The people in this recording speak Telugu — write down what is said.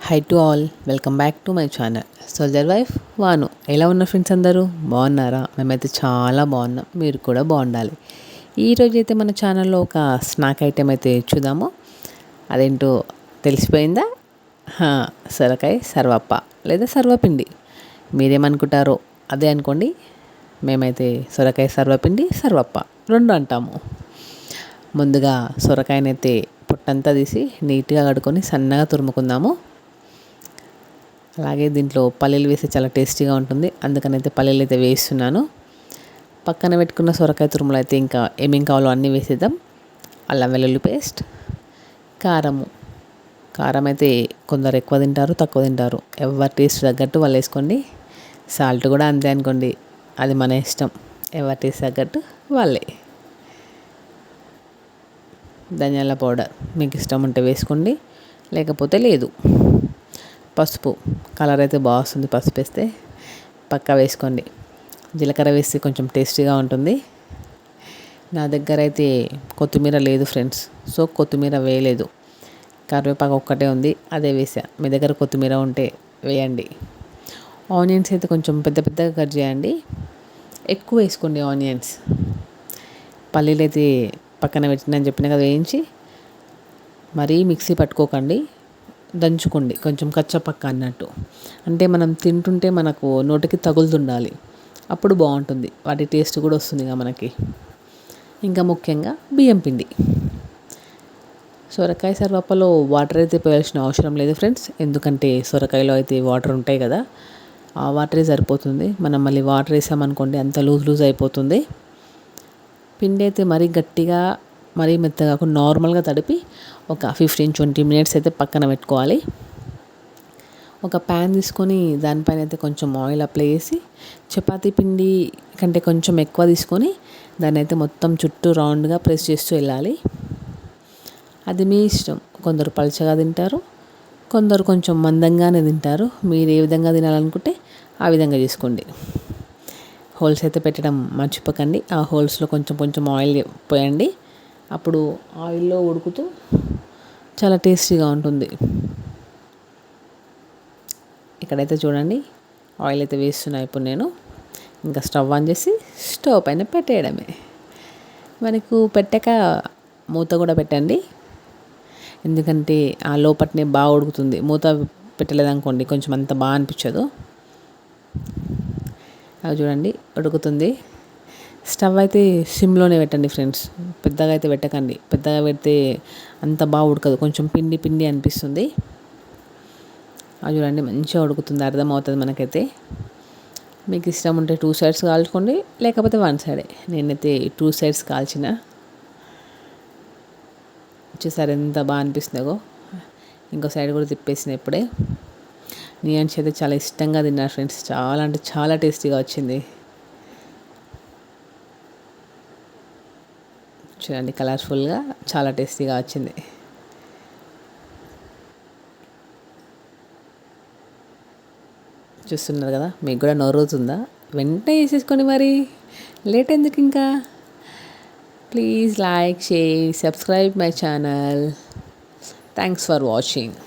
High to all, welcome back to my channel soldier wife వాను. ఎలా ఉన్న ఫ్రెండ్స్ అందరూ బాగున్నారా? మేమైతే చాలా బాగున్నాం, మీరు కూడా బాగుండాలి. ఈరోజు అయితే మన ఛానల్లో ఒక స్నాక్ ఐటెం అయితే చూద్దాము. అదేంటో తెలిసిపోయిందా? సొరకాయ సర్వప్ప లేదా సర్వపిండి, మీరేమనుకుంటారో అదే అనుకోండి. మేమైతే సొరకాయ సర్వపిండి సర్వప్ప రెండు అంటాము. ముందుగా సొరకాయనైతే పొట్టంతా తీసి నీట్గా కడుక్కొని సన్నగా తురుముకుందాము. అలాగే దీంట్లో పల్లీలు వేస్తే చాలా టేస్టీగా ఉంటుంది, అందుకనైతే పల్లీలు అయితే వేస్తున్నాను. పక్కన పెట్టుకున్న సొరకాయ తురుములు అయితే ఇంకా ఏమేం కావాలో అన్నీ వేసేద్దాం. అల్లం వెల్లుల్లి పేస్ట్, కారం అయితే కొందరు ఎక్కువ తింటారు, తక్కువ తింటారు, ఎవరి టేస్ట్ తగ్గట్టు వాళ్ళు వేసుకోండి. సాల్ట్ కూడా అంతే అనుకోండి, అది మన ఇష్టం, ఎవరి టేస్ట్ తగ్గట్టు వాళ్ళే. ధనియాల పౌడర్ మీకు ఇష్టం ఉంటే వేసుకోండి, లేకపోతే లేదు. పసుపు, కలర్ అయితే బాగా వస్తుంది పసుపు వేస్తే, పక్కా వేసుకోండి. జీలకర్ర వేస్తే కొంచెం టేస్టీగా ఉంటుంది. నా దగ్గర అయితే కొత్తిమీర లేదు ఫ్రెండ్స్, సో కొత్తిమీర వేయలేదు. కరివేపాకు ఒక్కటే ఉంది, అదే వేసా. మీ దగ్గర కొత్తిమీర ఉంటే వేయండి. ఆనియన్స్ అయితే కొంచెం పెద్ద పెద్దగా కట్ చేయండి, ఎక్కువ వేసుకోండి ఆనియన్స్. పల్లీలు అయితే పక్కన పెట్టినని చెప్పిన కదా వేయించి, మరీ మిక్సీ పట్టుకోకండి, దంచుకోండి కొంచెం కచ్చపక్క అన్నట్టు. అంటే మనం తింటుంటే మనకు నోటికి తగులుతుండాలి, అప్పుడు బాగుంటుంది, వాటి టేస్ట్ కూడా వస్తుందిగా మనకి. ఇంకా ముఖ్యంగా బియ్యం పిండి. సొరకాయ సర్వప్పలో వాటర్ అయితే పోయాల్సిన అవసరం లేదు ఫ్రెండ్స్, ఎందుకంటే సొరకాయలో అయితే వాటర్ ఉంటాయి కదా, ఆ వాటరే సరిపోతుంది. మనం మళ్ళీ వాటర్ వేసామనుకోండి అంత లూజ్ అయిపోతుంది. పిండి అయితే మరీ గట్టిగా మరీ మెత్తగా నార్మల్గా తడిపి ఒక 15-20 మినిట్స్ అయితే పక్కన పెట్టుకోవాలి. ఒక ప్యాన్ తీసుకొని దానిపైన అయితే కొంచెం ఆయిల్ అప్లై చేసి, చపాతీ పిండి కంటే కొంచెం ఎక్కువ తీసుకొని దాన్ని అయితే మొత్తం చుట్టూ రౌండ్గా ప్రెస్ చేస్తూ వెళ్ళాలి. అది మీ ఇష్టం, కొందరు పలుచగా తింటారు, కొందరు కొంచెం మందంగానే తింటారు. మీరు ఏ విధంగా తినాలనుకుంటే ఆ విధంగా చేసుకోండి. హోల్స్ అయితే పెట్టడం మర్చిపోకండి, ఆ హోల్స్లో కొంచెం కొంచెం ఆయిల్ పోయండి, అప్పుడు ఆయిల్లో ఉడుకుతూ చాలా టేస్టీగా ఉంటుంది. ఇక్కడైతే చూడండి ఆయిల్ అయితే వేస్తున్నా ఇప్పుడు నేను. ఇంకా స్టవ్ ఆన్ చేసి స్టవ్ పైన పెట్టేయడమే. మనకు పెట్టాక మూత కూడా పెట్టండి, ఎందుకంటే ఆ లోపట్నే బాగా ఉడుకుతుంది. మూత పెట్టలేదనుకోండి కొంచెం అంత బాగా అనిపించదు. అవి చూడండి ఉడుకుతుంది. స్టవ్ అయితే సిమ్లోనే పెట్టండి ఫ్రెండ్స్, పెద్దగా అయితే పెట్టకండి, పెద్దగా పెడితే అంత బాగా ఉడకదు, కొంచెం పిండి పిండి అనిపిస్తుంది. అది చూడండి మంచిగా ఉడుకుతుంది, అర్థమవుతుంది మనకైతే. మీకు ఇష్టం ఉంటే 2 సైడ్స్ కాల్చుకోండి, లేకపోతే 1 సైడే. నేనైతే 2 సైడ్స్ కాల్చిన. చూసారు ఎంత బాగా అనిపిస్తుందో. ఇంకో సైడ్ కూడా తిప్పేసిన ఇప్పుడే. నేను అయితే చాలా ఇష్టంగా తిన్నారు ఫ్రెండ్స్, చాలా అంటే చాలా టేస్టీగా వచ్చింది. చూడండి కలర్ఫుల్గా చాలా టేస్టీగా వచ్చింది. చూస్తున్నారు కదా, మీకు కూడా నోరవుతుందా? వెంటనే చేసేసుకొని మరి, లేట్ ఎందుకు ఇంకా. Please like, share, subscribe my channel. Thanks for watching.